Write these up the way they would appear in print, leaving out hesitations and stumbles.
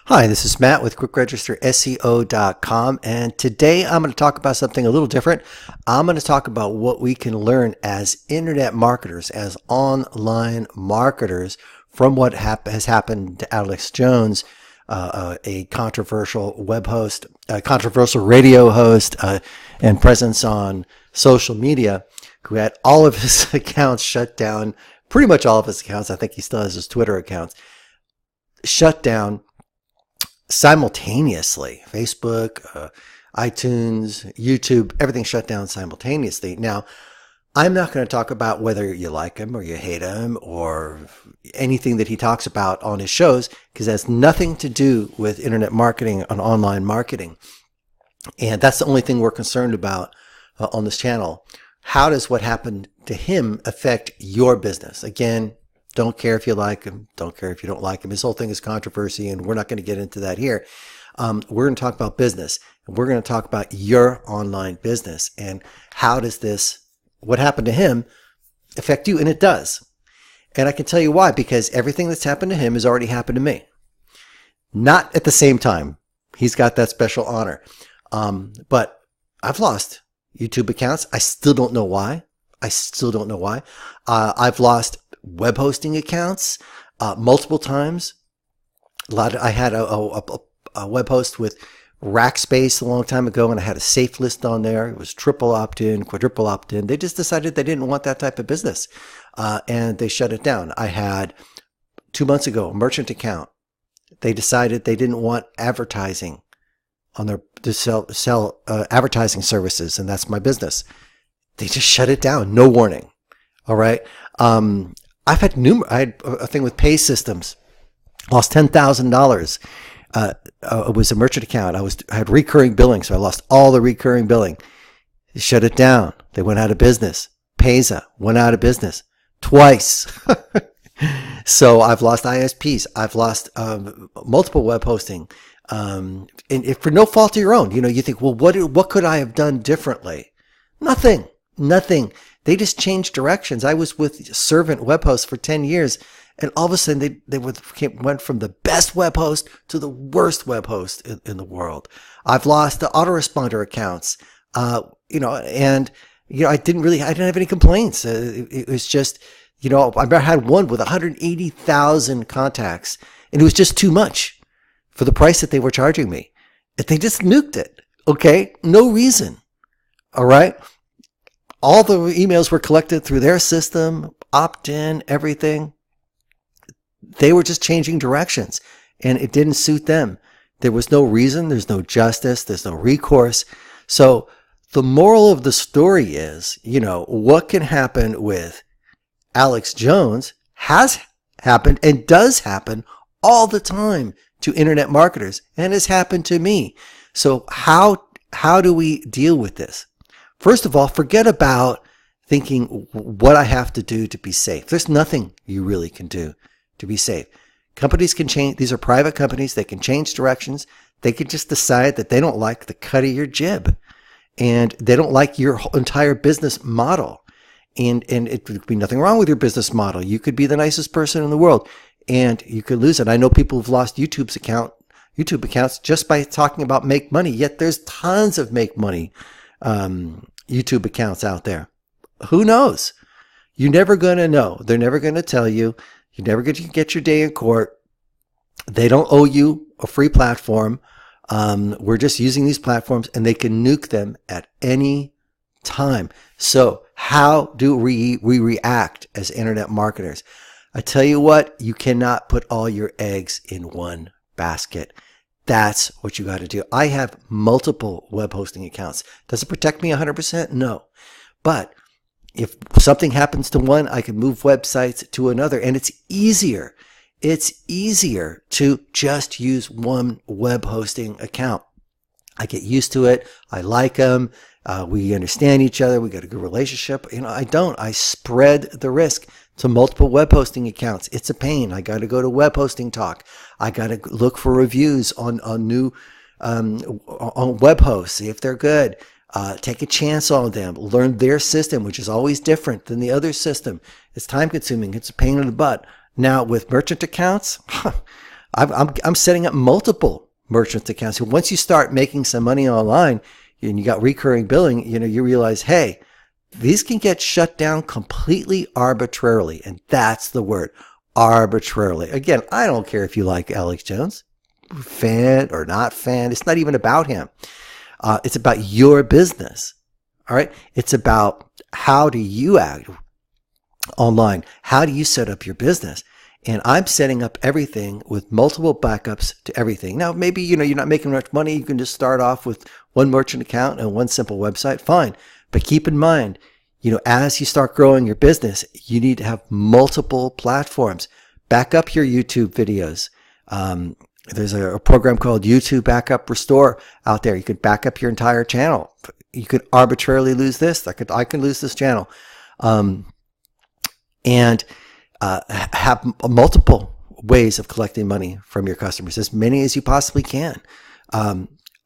Hi, this is Matt with QuickRegisterSEO.com, and today I'm going to talk about something a little different. I'm going to talk about what we can learn as internet marketers, as online marketers, from what has happened to Alex Jones, a controversial web host, a controversial radio host, and presence on social media, who had all of his accounts shut down, pretty much all of his accounts. I think he still has his Twitter accounts shut down simultaneously. Facebook, iTunes, YouTube, everything shut down simultaneously. Now, I'm not going to talk about whether you like him or you hate him or anything that he talks about on his shows, because it has nothing to do with internet marketing and online marketing. And that's the only thing we're concerned about on this channel. How does what happened to him affect your business? Again, don't care if you like him. Don't care if you don't like him. His whole thing is controversy, and we're not going to get into that here. We're going to talk about business, and we're going to talk about your online business and how does this, what happened to him, affect you? And it does. And I can tell you why, because everything that's happened to him has already happened to me. Not at the same time. He's got that special honor. But I've lost YouTube accounts. I still don't know why. I've lost web hosting accounts multiple times. I had a web host with Rackspace a long time ago, and I had a safe list on there. It was triple opt-in, quadruple opt-in. They just decided they didn't want that type of business, and they shut it down. I had 2 months ago a merchant account. They decided they didn't want advertising on their to sell advertising services, and that's my business. They just shut it down. No warning. All right. I had a thing with pay systems. Lost $10,000. It was a merchant account. I had recurring billing, so I lost all the recurring billing. They shut it down. They went out of business. Payza went out of business twice. So I've lost ISPs. I've lost multiple web hosting, and for no fault of your own. You think, well, what could I have done differently? Nothing. They just changed directions. I was with Servant web hosts for 10 years, and all of a sudden they went from the best web host to the worst web host in the world. I've lost the autoresponder accounts, I didn't have any complaints. It was just, I had one with 180,000 contacts, and it was just too much for the price that they were charging me. They just nuked it. Okay. No reason. All right. All the emails were collected through their system, opt-in, everything. They were just changing directions, and it didn't suit them. There was no reason. There's no justice. There's no recourse. So the moral of the story is, what can happen with Alex Jones has happened and does happen all the time to internet marketers, and has happened to me. So how do we deal with this? First of all, forget about thinking what I have to do to be safe. There's nothing you really can do to be safe. Companies can change. These are private companies. They can change directions. They can just decide that they don't like the cut of your jib, and they don't like your entire business model. And it would be nothing wrong with your business model. You could be the nicest person in the world, and you could lose it. I know people who've lost YouTube accounts just by talking about make money. Yet there's tons of make money YouTube accounts out there. Who knows? You're never going to know. They're never going to tell you. You're never going to get your day in court. They don't owe you a free platform. We're just using these platforms, and they can nuke them at any time. So how do we react as internet marketers? I tell you what, you cannot put all your eggs in one basket. That's what you got to do. I have multiple web hosting accounts. Does it protect me 100%? No. But if something happens to one, I can move websites to another. And it's easier. It's easier to just use one web hosting account. I get used to it. I like them. We understand each other. We got a good relationship. I spread the risk to multiple web hosting accounts. It's a pain. I got to go to Web Hosting Talk. I got to look for reviews on new on web hosts, see if they're good. Take a chance on them. Learn their system, which is always different than the other system. It's time consuming. It's a pain in the butt. Now with merchant accounts, I'm setting up multiple merchant accounts. So once you start making some money online and you got recurring billing, you realize, hey, these can get shut down completely arbitrarily. And that's the word, arbitrarily. Again, I don't care if you like Alex Jones, fan or not fan. It's not even about him. It's about your business. All right. It's about how do you act online? How do you set up your business? And I'm setting up everything with multiple backups to everything. Now, maybe, you're not making much money. You can just start off with one merchant account and one simple website. Fine. But keep in mind, as you start growing your business, you need to have multiple platforms. Back up your YouTube videos. There's a program called YouTube Backup Restore out there. You could back up your entire channel. You could arbitrarily lose this. I can lose this channel. And have multiple ways of collecting money from your customers, as many as you possibly can.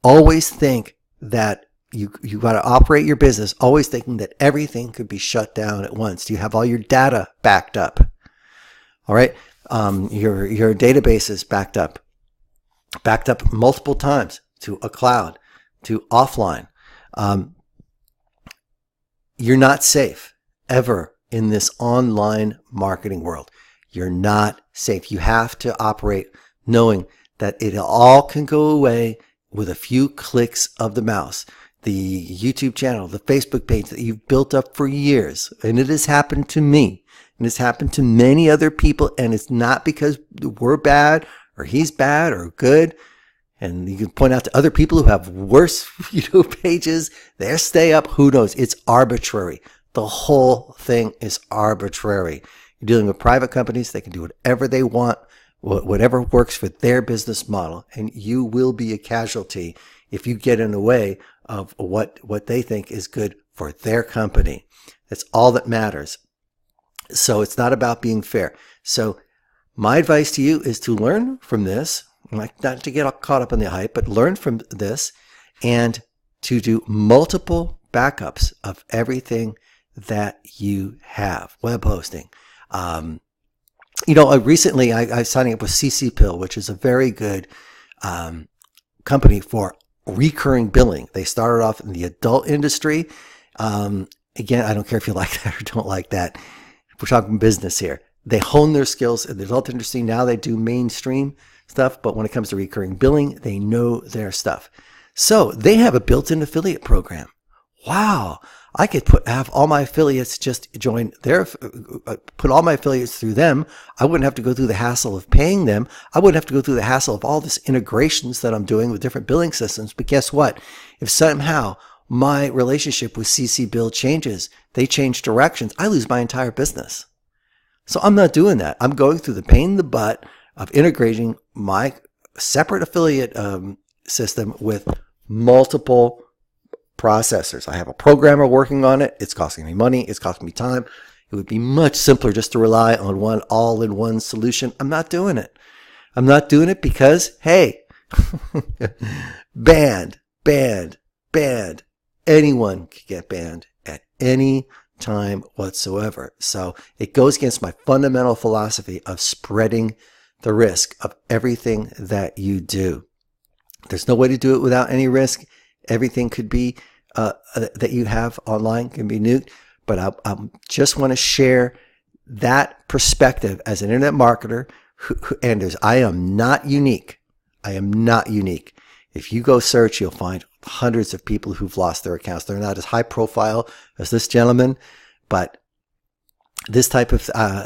Always think that you got to operate your business, always thinking that everything could be shut down at once. Do you have all your data backed up? All right. Your database is backed up multiple times to a cloud, to offline. You're not safe ever in this online marketing world. You're not safe. You have to operate knowing that it all can go away with a few clicks of the mouse. The YouTube channel, the Facebook page that you've built up for years, and it has happened to me, and it's happened to many other people, and it's not because we're bad or he's bad or good. And you can point out to other people who have worse pages, their stay up, who knows? It's arbitrary. The whole thing is arbitrary. You're dealing with private companies. They can do whatever they want, whatever works for their business model. And you will be a casualty if you get in the way of what they think is good for their company. That's all that matters. So it's not about being fair. So my advice to you is to learn from this, not to get caught up in the hype, but learn from this and to do multiple backups of everything that you have. Web hosting. Recently I signed up with CC Pill, which is a very good company for recurring billing. They started off in the adult industry. Again, I don't care if you like that or don't like that. We're talking business here. They hone their skills in the adult industry. Now they do mainstream stuff, but when it comes to recurring billing, they know their stuff. So they have a built-in affiliate program. Wow. I could have all my affiliates just join put all my affiliates through them. I wouldn't have to go through the hassle of paying them. I wouldn't have to go through the hassle of all this integrations that I'm doing with different billing systems. But guess what? If somehow my relationship with CC Bill changes, they change directions, I lose my entire business. So I'm not doing that. I'm going through the pain in the butt of integrating my separate affiliate system with multiple processors. I have a programmer working on it. It's costing me money. It's costing me time. It would be much simpler just to rely on one all-in-one solution. I'm not doing it. I'm not doing it because, hey, banned. Anyone can get banned at any time whatsoever. So it goes against my fundamental philosophy of spreading the risk of everything that you do. There's no way to do it without any risk. Everything could be that you have online can be nuked. But I just want to share that perspective as an internet marketer. I am not unique. I am not unique. If you go search, you'll find hundreds of people who've lost their accounts. They're not as high profile as this gentleman, but this type of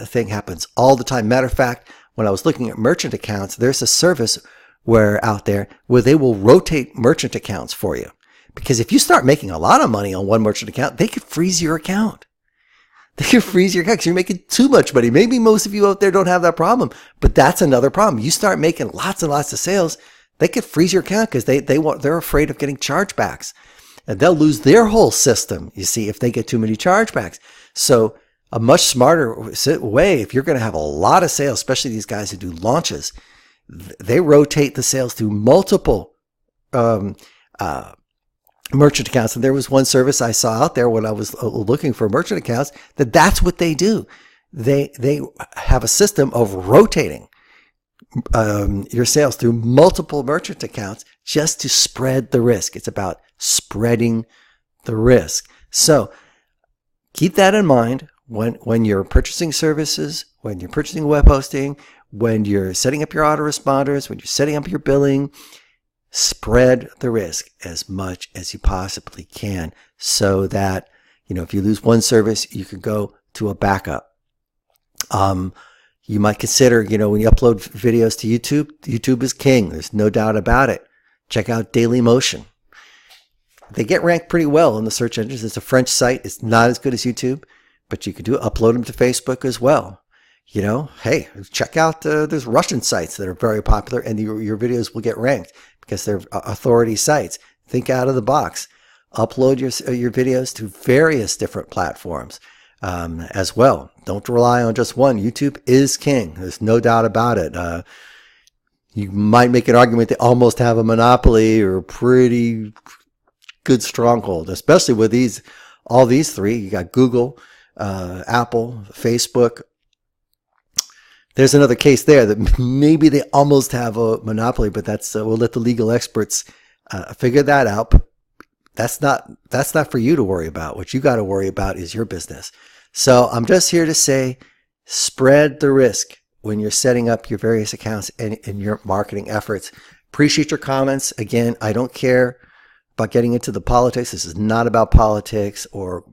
thing happens all the time. Matter of fact, when I was looking at merchant accounts, there's a service out there where they will rotate merchant accounts for you. Because if you start making a lot of money on one merchant account, they could freeze your account. They could freeze your account because you're making too much money. Maybe most of you out there don't have that problem, but that's another problem. You start making lots and lots of sales, they could freeze your account because they're afraid of getting chargebacks. And they'll lose their whole system, you see, if they get too many chargebacks. So a much smarter way, if you're going to have a lot of sales, especially these guys who do launches, they rotate the sales through multiple merchant accounts. And there was one service I saw out there when I was looking for merchant accounts that's what they do. They have a system of rotating your sales through multiple merchant accounts just to spread the risk. It's about spreading the risk. So keep that in mind when you're purchasing services, when you're purchasing web hosting, when you're setting up your autoresponders, when you're setting up your billing. Spread the risk as much as you possibly can so that, if you lose one service, you can go to a backup. You might consider, when you upload videos to YouTube, YouTube is king. There's no doubt about it. Check out Dailymotion. They get ranked pretty well in the search engines. It's a French site. It's not as good as YouTube, but you can upload them to Facebook as well. Hey, check out, there's Russian sites that are very popular, and your videos will get ranked because they're authority sites. Think out of the box. Upload your videos to various different platforms as well. Don't rely on just one. YouTube is king. There's no doubt about it. You might make an argument they almost have a monopoly or a pretty good stronghold, especially with all these three. You got Google, Apple, Facebook. There's another case there that maybe they almost have a monopoly, but that's we'll let the legal experts figure that out. But that's not for you to worry about. What you got to worry about is your business. So I'm just here to say, spread the risk when you're setting up your various accounts and in your marketing efforts. Appreciate your comments. Again, I don't care about getting into the politics. This is not about politics or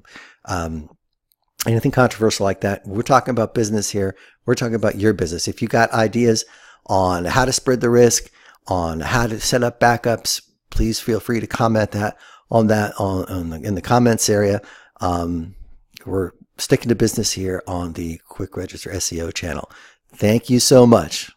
anything controversial like that. We're talking about business here. We're talking about your business. If you got ideas on how to spread the risk, on how to set up backups, please feel free to comment in the comments area. We're sticking to business here on the Quick Register SEO channel. Thank you so much.